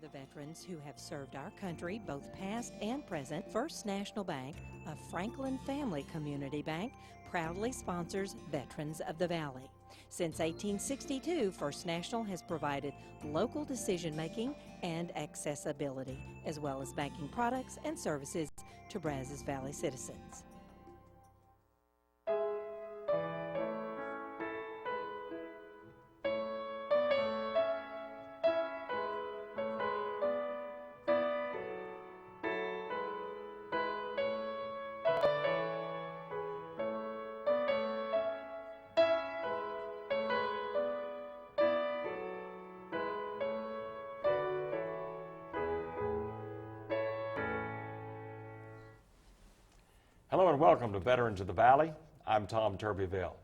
the veterans who have served our country, both past and present. First National Bank, a Franklin family community bank, proudly sponsors Veterans of the Valley. Since 1862, First National has provided local decision-making and accessibility, as well as banking products and services to Brazos Valley citizens. Hello and welcome to Veterans of the Valley. I'm Tom Turbyville.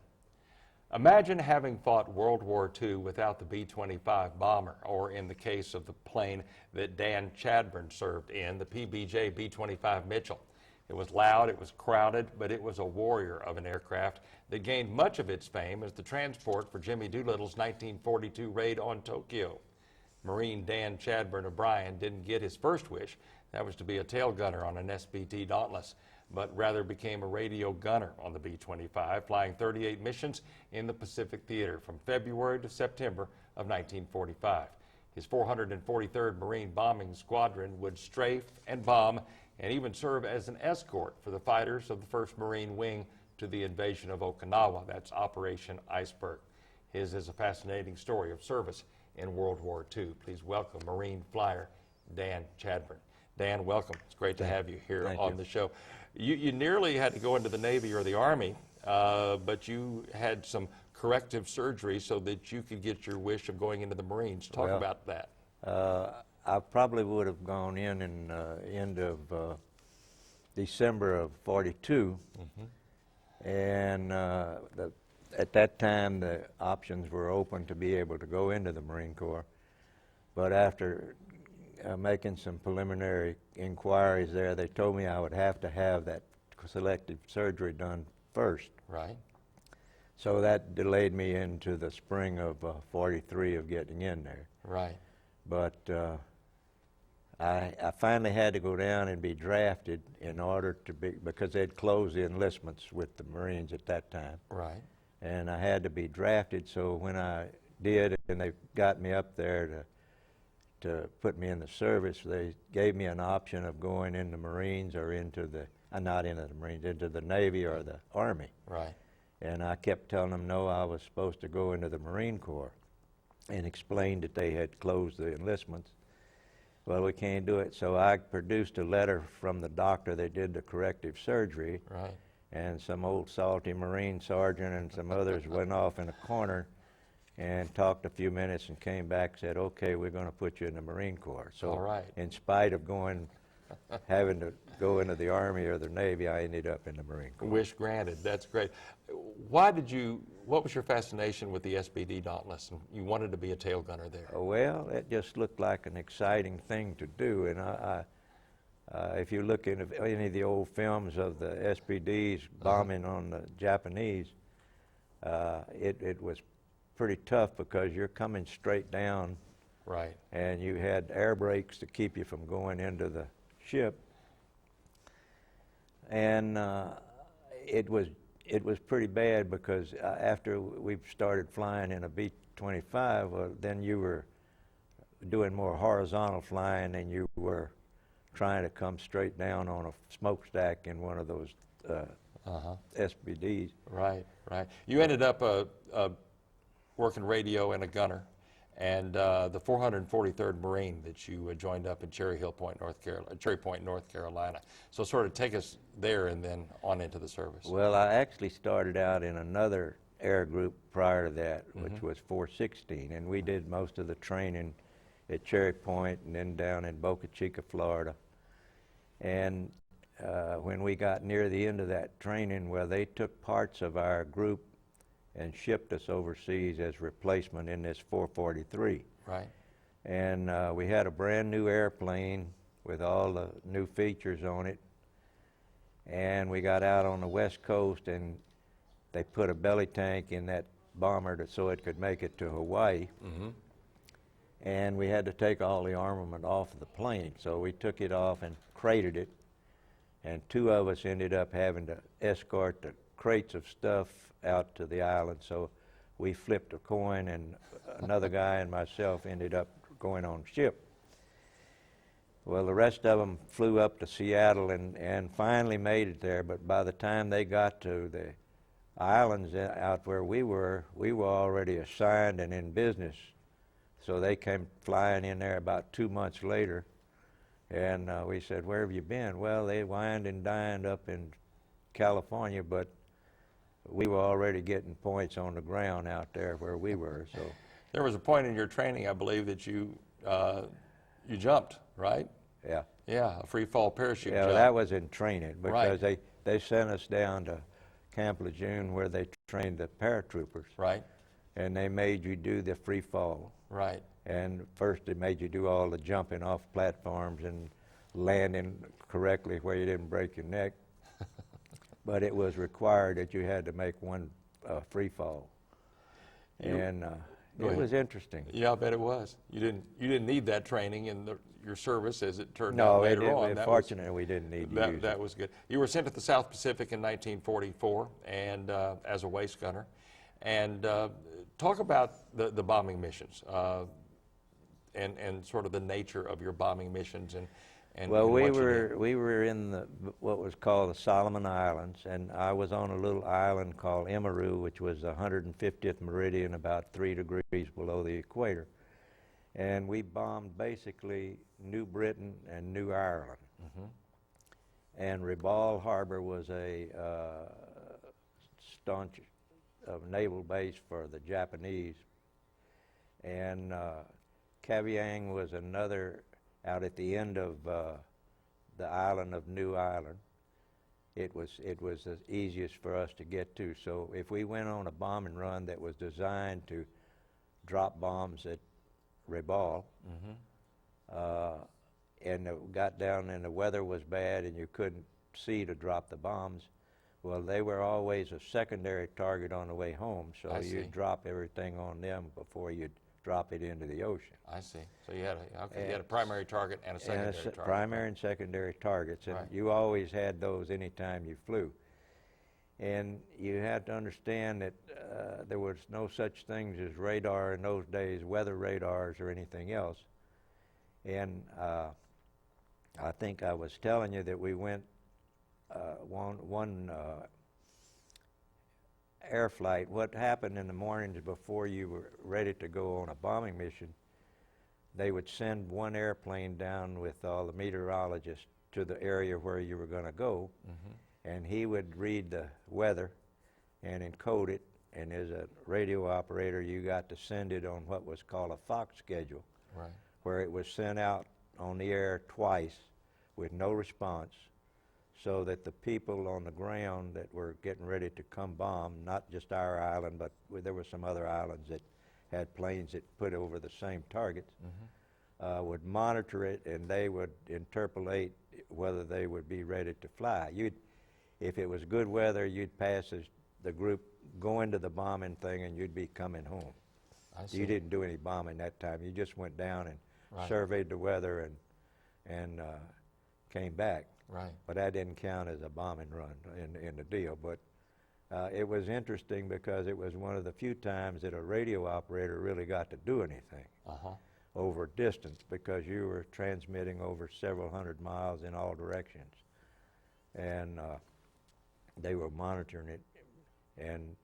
Imagine having fought World War II without the B-25 bomber, or in the case of the plane that Dan Chadbourne served in, the PBJ B-25 Mitchell. It was loud, it was crowded, but it was a warrior of an aircraft that gained much of its fame as the transport for Jimmy Doolittle's 1942 raid on Tokyo. Marine Dan Chadbourne O'Brien didn't get his first wish, that was to be a tailgunner on an SBT-Dauntless, but rather became a radio gunner on the B-25, flying 38 missions in the Pacific Theater from February to September of 1945. His 443rd Marine Bombing Squadron would strafe and bomb and even serve as an escort for the fighters of the 1st Marine Wing to the invasion of Okinawa. That's Operation Iceberg. His is a fascinating story of service in World War II. Please welcome Marine flyer Dan Chadbourne. Dan, welcome. It's great to have you here on the show. You nearly had to go into the Navy or the Army, but you had some corrective surgery so that you could get your wish of going into the Marines. Talk about that. I probably would have gone in end of December of '42, and at that time the options were open to be able to go into the Marine Corps. But after making some preliminary inquiries there, they told me I would have to have that selective surgery done first. Right. So that delayed me into the spring of '43 of getting in there. Right. But I finally had to go down and be drafted in order to be, because they'd closed the enlistments with the Marines at that time. Right. And I had to be drafted, so when I did, and they got me up there to put me in the service, they gave me an option of going in the Marines or into the, not into the Marines, into the Navy or the Army. Right. And I kept telling them no, I was supposed to go into the Marine Corps, and explained that they had closed the enlistments. Well, we can't do it. So I produced a letter from the doctor that did the corrective surgery. Right. And some old salty Marine sergeant and some others went off in a corner and talked a few minutes and came back and said, okay, we're going to put you in the Marine Corps. So all right. In spite of having to go into the Army or the Navy, I ended up in the Marine Corps. Wish granted. That's great. What was your fascination with the SBT-Dauntless? And you wanted to be a tail gunner there. Well, it just looked like an exciting thing to do. And if you look into any of the old films of the SBDs bombing on the Japanese, it was pretty tough because you're coming straight down. Right. And you had air brakes to keep you from going into the ship. And it was pretty bad because after we started flying in a B-25, then you were doing more horizontal flying and you were trying to come straight down on a smokestack in one of those SBDs. Right, right. You ended up working radio and a gunner, and the 443rd Marine that you joined up in Cherry Point, North Carolina. So sort of take us there and then on into the service. Well, I actually started out in another air group prior to that, which was 416, and we did most of the training at Cherry Point and then down in Boca Chica, Florida. And when we got near the end of that training, well, they took parts of our group and shipped us overseas as replacement in this 443. Right. And we had a brand new airplane with all the new features on it. And we got out on the West Coast and they put a belly tank in that bomber so it could make it to Hawaii. and we had to take all the armament off of the plane. So we took it off and crated it, and 2 of us ended up having to escort the crates of stuff out to the island. So we flipped a coin, and another guy and myself ended up going on ship. Well, the rest of them flew up to Seattle and finally made it there, but by the time they got to the islands out where we were already assigned and in business. So they came flying in there about 2 months later, and we said, "Where have you been?" "Well, they wined and dined up in California, but we were already getting points on the ground out there where we were." So There was a point in your training, I believe, that you jumped, right? yeah. Yeah, a free fall parachute Yeah, jump. that was in training because Right. they sent us down to Camp Lejeune where they trained the paratroopers, Right, and they made you do the free fall. right. And first they made you do all the jumping off platforms and landing correctly where you didn't break your neck. But it was required that you had to make one free fall. And Go it ahead. was interesting. Yeah, I bet it was. You didn't need that training in your service, as it turned No, out later on. fortunately we didn't need to use That it. was good. You were sent to the South Pacific in 1944 and as a waist gunner. And talk about the bombing missions and sort of the nature of your bombing missions and Well, and we what you did. were in what was called the Solomon Islands, and I was on a little island called Emaru, which was the 150th meridian, about 3 degrees below the equator. And we bombed basically New Britain and New Ireland. And Rabaul Harbor was a staunch naval base for the Japanese. And Kavieng was another out at the end of the island of New Ireland. It was the easiest for us to get to. So if we went on a bombing run that was designed to drop bombs at Rabaul, and it got down and the weather was bad and you couldn't see to drop the bombs, well, they were always a secondary target on the way home, so I see. you'd drop everything on them before you'd drop it into the ocean. I see. So you had a primary target and a secondary target. Primary and secondary targets, and Right. you always had those anytime you flew. And you had to understand that there was no such things as radar in those days, weather radars or anything else. And I think I was telling you that we went one air flight. What happened in the mornings before you were ready to go on a bombing mission, they would send one airplane down with all the meteorologists to the area where you were going to go, and he would read the weather and encode it, and as a radio operator you got to send it on what was called a Fox schedule, Right. where it was sent out on the air twice with no response, so that the people on the ground that were getting ready to come bomb, not just our island, but there were some other islands that had planes that put over the same targets, would monitor it, and they would interpolate whether they would be ready to fly. If it was good weather, you'd pass as the group going to the bombing thing, and you'd be coming home. I see. You didn't do any bombing that time. You just went down and Right. surveyed the weather and came back. Right. But that didn't count as a bombing run in the deal. But it was interesting because it was one of the few times that a radio operator really got to do anything over distance, because you were transmitting over several hundred miles in all directions. And they were monitoring it, and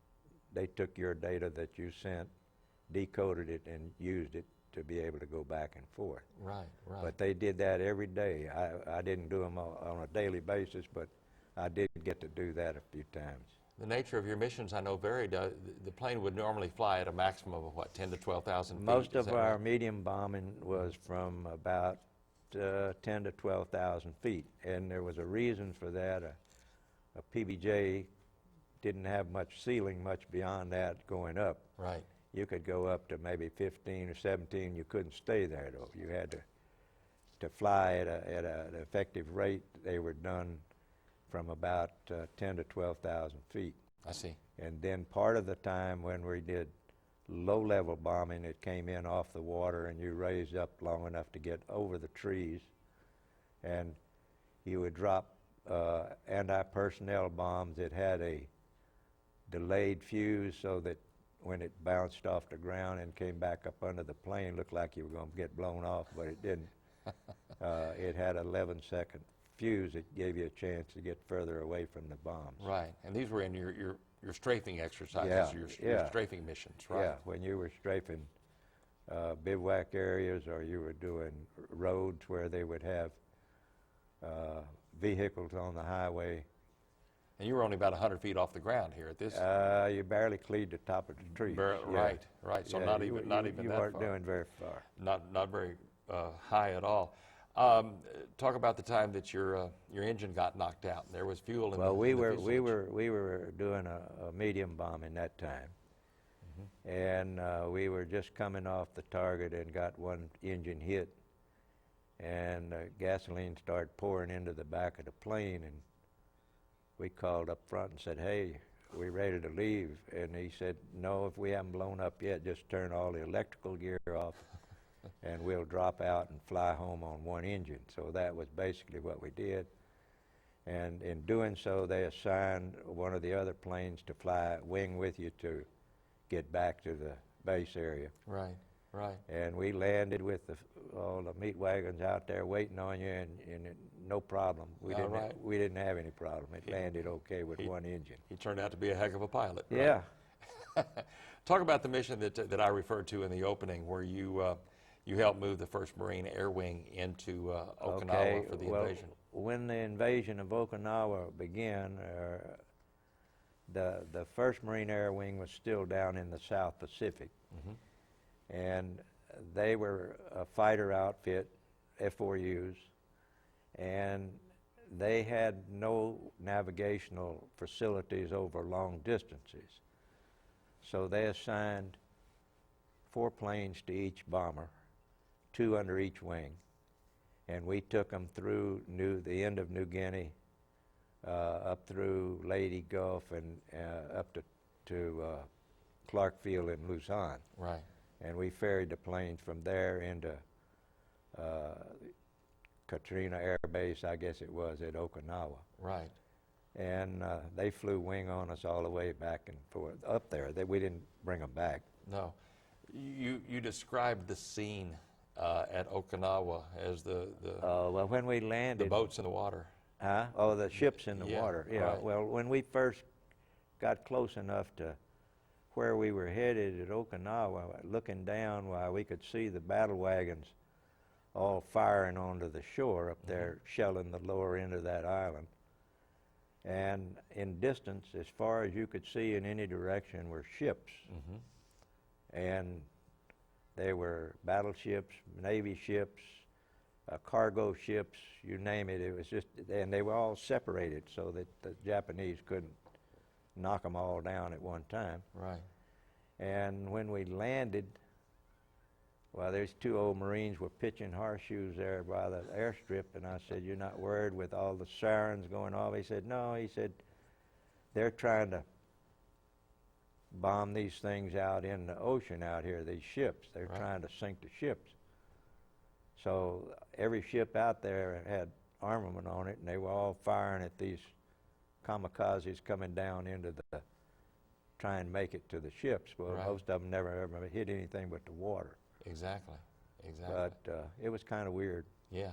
they took your data that you sent, decoded it, and used it to be able to go back and forth. Right, right. But they did that every day. I didn't do them on a daily basis, but I did get to do that a few times. The nature of your missions, I know, varied. The plane would normally fly at a maximum of, what, 10 to 12,000 feet? Most Is of that our right? medium bombing was from about 10 to 12,000 feet, and there was a reason for that. A PBJ didn't have much ceiling much beyond that going up. Right. You could go up to maybe 15 or 17. You couldn't stay there, though. You had to fly at an effective rate. They were done from about 10 to 12,000 feet. I see. And then part of the time when we did low-level bombing that came in off the water, and you raised up long enough to get over the trees, and you would drop anti-personnel bombs that had a delayed fuse so that when it bounced off the ground and came back up under the plane, looked like you were going to get blown off, but it didn't. It had an 11-second fuse that gave you a chance to get further away from the bombs. Right, and these were in your strafing exercises, Yeah, your strafing missions, right? Yeah, when you were strafing bivouac areas, or you were doing roads where they would have vehicles on the highway. And you were only about 100 feet off the ground here at this. You barely cleared the top of the tree. Right, right. So Yeah, not even that you far. weren't doing very far. Not very high at all. Talk about the time that your engine got knocked out. There was fuel in Well, the we fuselage. were doing a medium bombing that time, and we were just coming off the target and got one engine hit, and gasoline started pouring into the back of the plane, and we called up front and said, "Hey, we're ready to leave." And he said, "No, if we haven't blown up yet, just turn all the electrical gear off and we'll drop out and fly home on one engine." So that was basically what we did. And in doing so, they assigned one of the other planes to fly wing with you to get back to the base area. Right, right. And we landed with all the meat wagons out there waiting on you, and no problem. We didn't have any problem. It landed okay with one engine. He turned out to be a heck of a pilot. Right? Yeah. Talk about the mission that I referred to in the opening, where you helped move the 1st Marine Air Wing into Okinawa for the invasion. When the invasion of Okinawa began, the 1st Marine Air Wing was still down in the South Pacific, and they were a fighter outfit, F4Us, and they had no navigational facilities over long distances. So they assigned 4 planes to each bomber, 2 under each wing, and we took them through the end of New Guinea, up through Leyte Gulf, and up to Clarkfield and Luzon. Right. And we ferried the planes from there into Katrina Air Base, I guess it was, at Okinawa. Right. And they flew wing on us all the way back and forth up there. We didn't bring them back. No. You described the scene at Okinawa as well, when we landed, the boats in the water. Huh? Oh, the ships in the water. Yeah. Right. Well, when we first got close enough to where we were headed at Okinawa, looking down, while we could see the battle wagons all firing onto the shore up there, shelling the lower end of that island. And in distance, as far as you could see in any direction, were ships. And they were battleships, Navy ships, cargo ships, you name it. It was just, and they were all separated so that the Japanese couldn't knock them all down at one time. Right. And when we landed, well, there's 2 old Marines were pitching horseshoes there by the airstrip, and I said, "You're not worried with all the sirens going off?" He said, "No." He said, "They're trying to bomb these things out in the ocean out here, these ships. They're trying to sink the ships." So every ship out there had armament on it, and they were all firing at these kamikazes coming down into the, try and make it to the ships. Well, most of them never ever hit anything but the water. Exactly. But it was kind of weird. Yeah,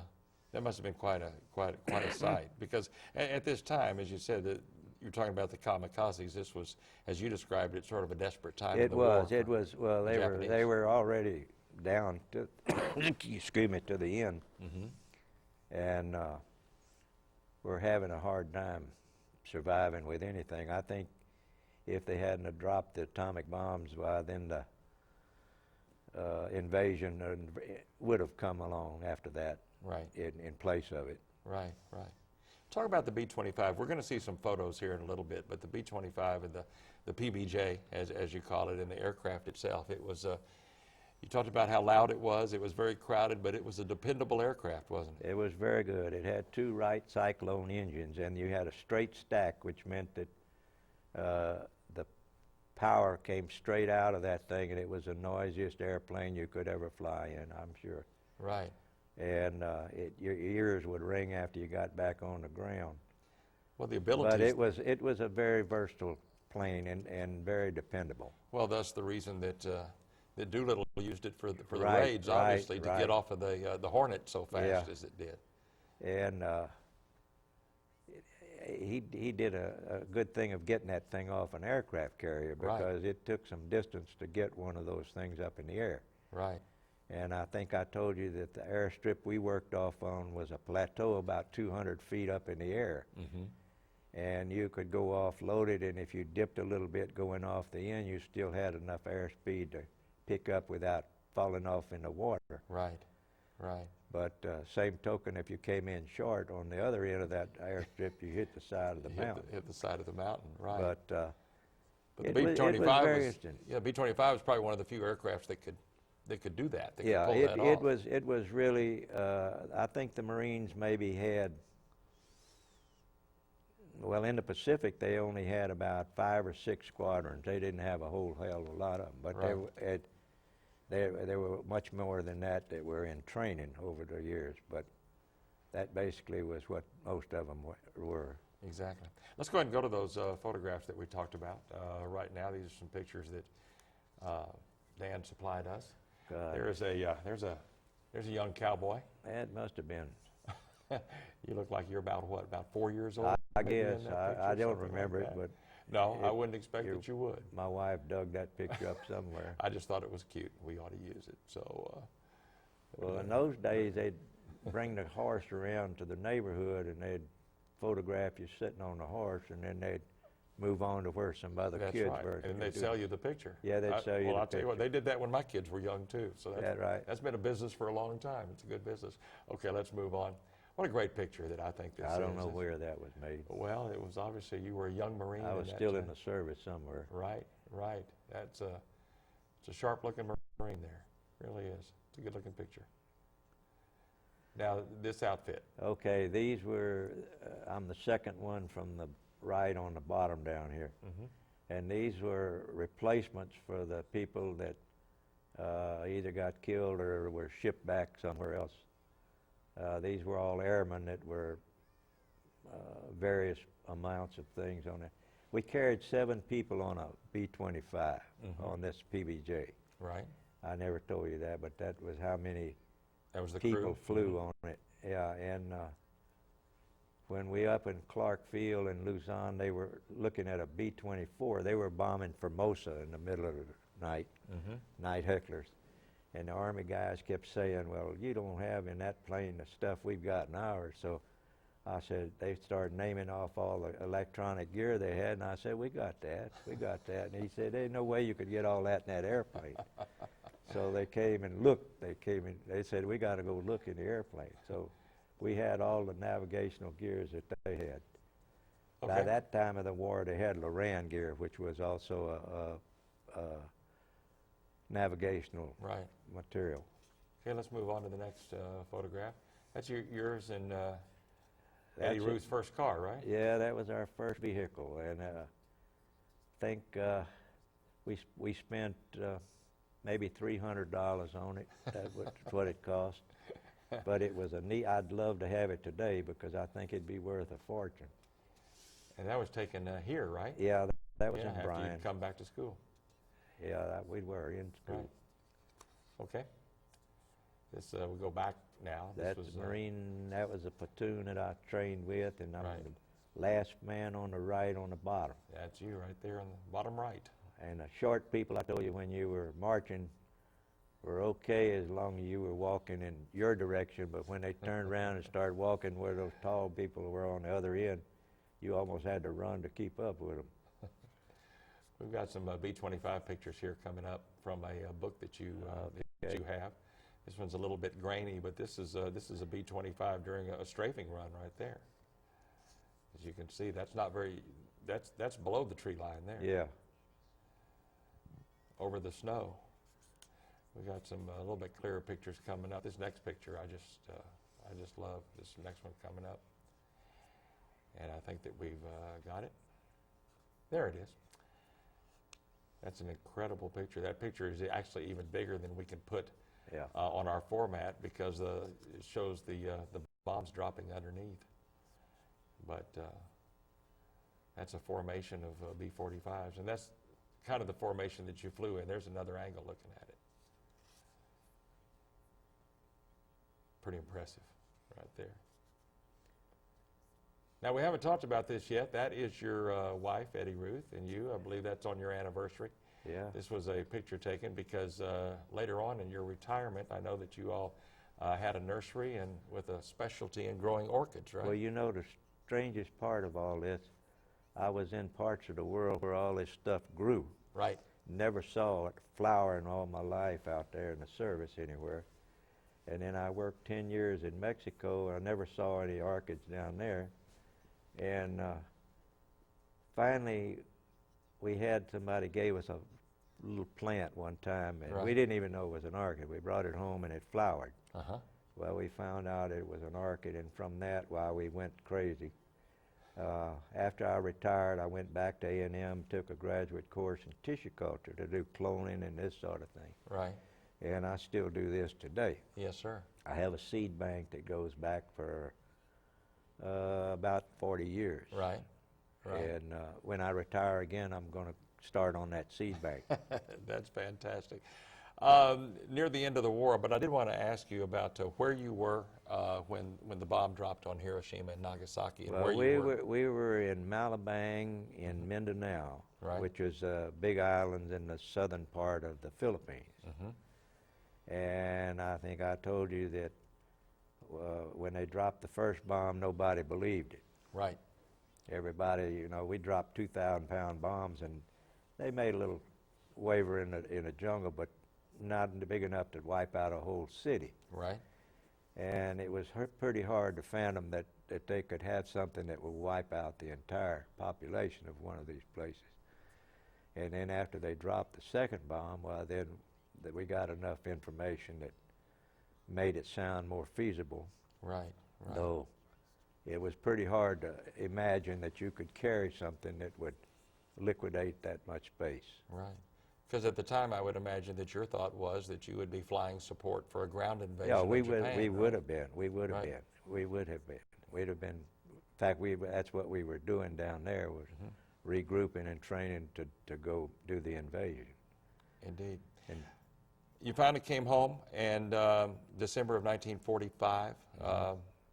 that must have been quite a sight, because at this time, as you said, that you're talking about the kamikazes. This was, as you described it, sort of a desperate time. It was. Well, they were already down to, excuse me, to the end, and we're having a hard time surviving with anything. I think if they hadn't have dropped the atomic bombs, then the invasion would have come along after that, in place of it. Right. Talk about the B-25. We're going to see some photos here in a little bit, but the B-25 and the PBJ, as you call it, and the aircraft itself, it was, you talked about how loud it was very crowded, but it was a dependable aircraft, wasn't it? It was very good. It had 2 Wright Cyclone engines, and you had a straight stack, which meant that the power came straight out of that thing, and it was the noisiest airplane you could ever fly in, I'm sure. Right. And your ears would ring after you got back on the ground. Well, the ability. But it was a very versatile plane and very dependable. Well, that's the reason that that Doolittle used it for the Right, raids, obviously, to right. get off of the Hornet so fast Yeah. as it did. And he did a good thing of getting that thing off an aircraft carrier, because it took some distance to get one of those things up in the air. Right. And I think I told you that the airstrip we worked off on was a plateau about 200 feet up in the air. Mm-hmm. And you could go off loaded, and if you dipped a little bit going off the end, you still had enough airspeed to pick up without falling off in the water. Right. Right. But same token, if you came in short on the other end of that airstrip, you hit the side of the mountain. Hit the side of the mountain, right. But the it B-25 was very interesting. Yeah, B-25 was probably one of the few aircrafts that could do that. That Yeah, could pull that off. it was really. I think the Marines maybe had. Well, in the Pacific, they only had about 5 or 6 squadrons. They didn't have a whole hell of a lot of them, but Right. there were much more than that were in training over the years. But that basically was what most of them were. Exactly. Let's go ahead and go to those photographs that we talked about right now. These are some pictures that Dan supplied us. There's a young cowboy. That must have been. You look like you're about what? About 4 years old? I maybe in guess. that I picture, don't something remember like it, that. but No, I wouldn't expect that you would. my wife dug that picture up somewhere. I just thought it was cute. We ought to use it. So. Well, in those days, they'd bring the horse around to the neighborhood, and they'd photograph you sitting on the horse, and then they'd move on to where some other That's kids right. were. And they'd sell you the picture. Yeah, they'd sell you Well, the I'll tell you what, picture. they did that when my kids were young too. So That's right. That's been a business for a long time. It's a good business. Okay, let's move on. What a great picture that I think this is. I don't know where that was made. Well, it was obviously you were a young Marine. I was in that still in time. the service somewhere. Right, right. It's a sharp-looking Marine there. Really is. It's a good-looking picture. Now, this outfit. Okay, these were, I'm the second one from the right on the bottom down here. Mm-hmm. And these were replacements for the people that either got killed or were shipped back somewhere else. These were all airmen that were various amounts of things on it. We carried 7 people on a B-25 on this PBJ. Right. I never told you that, but that was how many That was the people crew. flew on it. Yeah, and when we up in Clark Field in Luzon, they were looking at a B-24. They were bombing Formosa in the middle of the night, night hecklers. And the Army guys kept saying, well, you don't have in that plane the stuff we've got in ours. So I said, they started naming off all the electronic gear they had, and I said, we got that, we got that. And he said, there's no way you could get all that in that airplane. So they came and looked. They said, we got to go look in the airplane. So we had all the navigational gears that they had. Okay. By that time of the war, they had Loran gear, which was also a navigational Right. material. Okay, let's move on to the next photograph. That's yours and That's Eddie it. Ruth's first car, right? Yeah, that was our first vehicle, and I think we spent maybe $300 on it. That's what it cost. But it was a neat. I'd love to have it today because I think it'd be worth a fortune. And that was taken here, right? Yeah, that was in after Bryan. you'd come back to school. Yeah, we were in school. Right. Okay. This we go back now. That's This was the Marine. That was a platoon that I trained with, and I'm Right. the last man on the right on the bottom. That's you right there on the bottom right. And the short people, I told you, when you were marching, were okay as long as you were walking in your direction, but when they turned around and started walking where those tall people were on the other end, you almost had to run to keep up with them. We've got some B-25 pictures here coming up from a book that you have. This one's a little bit grainy, but this is a B-25 during a strafing run right there. As you can see, that's not very. That's below the tree line there. Yeah. Over the snow. We got some a little bit clearer pictures coming up. This next picture, I just love this next one coming up, and I think that we've got it. There it is. That's an incredible picture. That picture is actually even bigger than we can put Yeah. on our format because it shows the bombs dropping underneath. But that's a formation of B-45s, and that's kind of the formation that you flew in. There's another angle looking at it. Pretty impressive right there. Now, we haven't talked about this yet. That is your wife, Eddie Ruth, and you. I believe that's on your anniversary. Yeah. This was a picture taken because later on in your retirement, I know that you all had a nursery and with a specialty in growing orchids, right? Well, you know, the strangest part of all this, I was in parts of the world where all this stuff grew. Right. Never saw it flowering all my life out there in the service anywhere. And then I worked 10 years in Mexico. I never saw any orchids down there. And finally, we had somebody gave us a little plant one time, and Right. we didn't even know it was an orchid. We brought it home, and it flowered. Uh-huh. Well, we found out it was an orchid, and from that, we went crazy. After I retired, I went back to A&M, took a graduate course in tissue culture to do cloning and this sort of thing. Right. And I still do this today. Yes, sir. I have a seed bank that goes back for about 40 years. Right. Right. And when I retire again, I'm going to start on that seed bank. That's fantastic. Near the end of the war, but I did want to ask you about where you were when the bomb dropped on Hiroshima and Nagasaki, and Well, where you were. we were in Malabang in Mindanao, Right. which is a big island in the southern part of the Philippines. And I think I told you that when they dropped the first bomb, nobody believed it. Right. Everybody, you know, we dropped 2,000-pound bombs, and they made a little waver in the jungle, but not big enough to wipe out a whole city. Right. And it was pretty hard to fathom that they could have something that would wipe out the entire population of one of these places. And then after they dropped the second bomb, well, then we got enough information that made it sound more feasible. Right. Right. Though it was pretty hard to imagine that you could carry something that would liquidate that much space. Right. Because at the time, I would imagine that your thought was that you would be flying support for a ground invasion Yeah, we of would. Japan, We right? would have been. We would have Right. been. We would have been. We'd have been. In fact, that's what we were doing down there, was regrouping and training to go do the invasion. Indeed. And You finally came home, and December of 1945,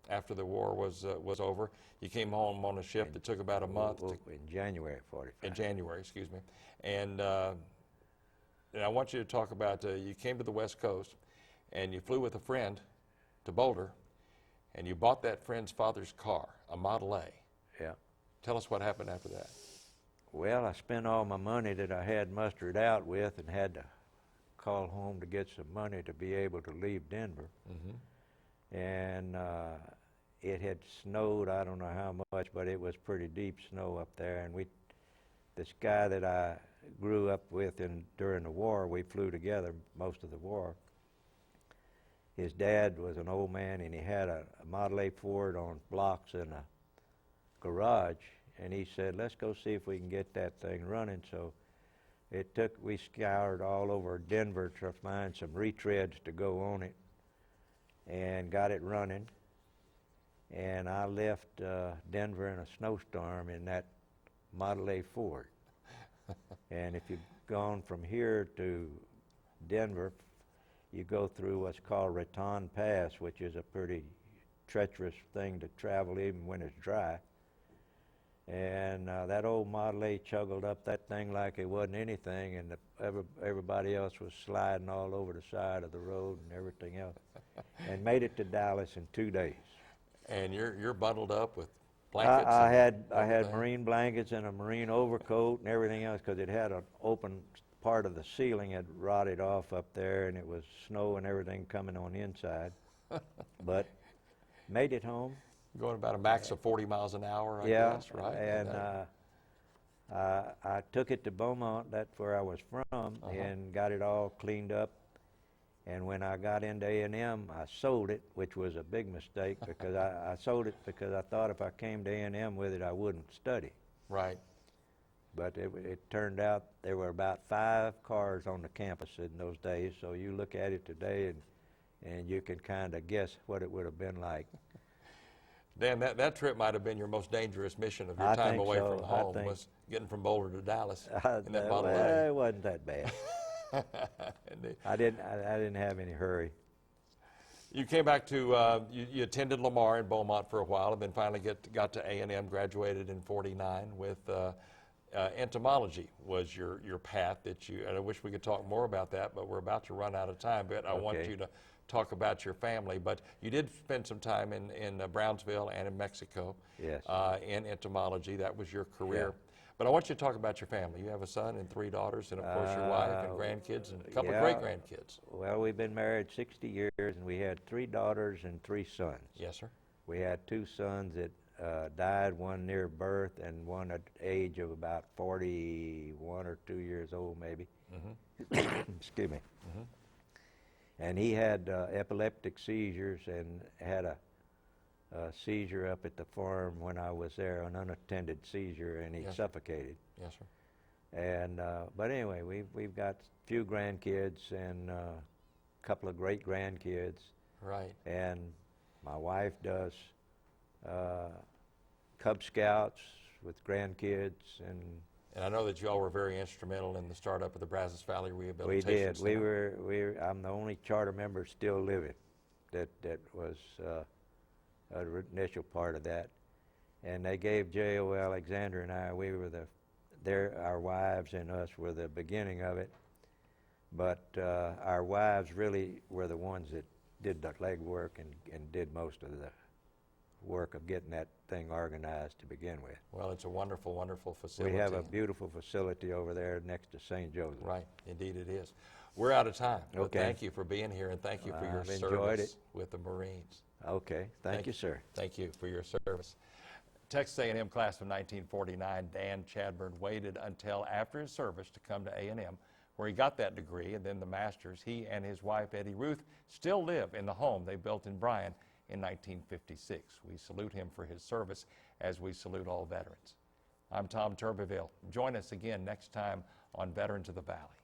after the war was over, you came home on a ship that took about a month. in January of '45. In January, excuse me. And I want you to talk about, you came to the West Coast, and you flew with a friend to Boulder, and you bought that friend's father's car, a Model A. Yeah. Tell us what happened after that. Well, I spent all my money that I had mustered out with, and had to call home to get some money to be able to leave Denver. And it had snowed, I don't know how much, but it was pretty deep snow up there. And this guy that I grew up with during the war, we flew together most of the war. His dad was an old man, and he had a Model A Ford on blocks in a garage. And he said, let's go see if we can get that thing running. So we scoured all over Denver to find some retreads to go on it, and got it running. And I left Denver in a snowstorm in that Model A Ford. And if you've gone from here to Denver, you go through what's called Raton Pass, which is a pretty treacherous thing to travel even when it's dry. And that old Model A chuggled up that thing like it wasn't anything, and everybody else was sliding all over the side of the road and everything else, and made it to Dallas in 2 days. And you're bundled up with blankets? I and had everything? marine blankets and a marine overcoat and everything else, because it had an open part of the ceiling had rotted off up there, and it was snow and everything coming on the inside. But made it home. Going about a max of 40 miles an hour, I Yeah, guess, right? and I took it to Beaumont, that's where I was from, and got it all cleaned up. And when I got into A&M, I sold it, which was a big mistake, because I sold it because I thought if I came to A&M with it, I wouldn't study. Right. but it turned out there were about 5 cars on the campus in those days, so you look at it today and you can kind of guess what it would have been like. Dan, that trip might have been your most dangerous mission of your I time think away so. from I home, think- was getting from Boulder to Dallas in that Well, Model A. it wasn't that bad. Indeed. I didn't have any hurry. You came back to, you attended Lamar in Beaumont for a while, and then finally got to A&M, graduated in '49 with entomology was your path that you, and I wish we could talk more about that, but we're about to run out of time, but I want Okay. you to talk about your family. But you did spend some time in Brownsville and in Mexico. Yes. In entomology. That was your career. Yeah. But I want you to talk about your family. You have a son and 3 daughters, and of course your wife and grandkids and a couple of yeah. great-grandkids. Well, we've been married 60 years, and we had 3 daughters and 3 sons. Yes, sir. We had 2 sons that died, one near birth and one at the age of about 41 or 2 years old, maybe. Excuse me. And he had epileptic seizures and had a seizure up at the farm when I was there, an unattended seizure, and he Yes, sir. suffocated. Yes, sir. And but anyway, we've got a few grandkids and a couple of great grandkids. Right. And my wife does Cub Scouts with grandkids, and And I know that you all were very instrumental in the startup of the Brazos Valley we Rehabilitation did. Center. I'm the only charter member still living that was an initial part of that. And they gave J.O. Alexander and I, we were our wives and us were the beginning of it. But our wives really were the ones that did the legwork and did most of the work of getting that thing organized to begin with. Well, it's a wonderful, wonderful facility. We have a beautiful facility over there next to St. Joseph. Right, indeed it is. We're out of time. But Okay. thank you for being here, and thank you for your I've enjoyed service it. with the Marines. Okay, thank you, sir. Thank you for your service. Texas A&M class of 1949, Dan Chadbourne waited until after his service to come to A&M, where he got that degree and then the master's. He and his wife, Eddie Ruth, still live in the home they built in Bryan in 1956. We salute him for his service as we salute all veterans. I'm Tom Turbeville. Join us again next time on Veterans of the Valley.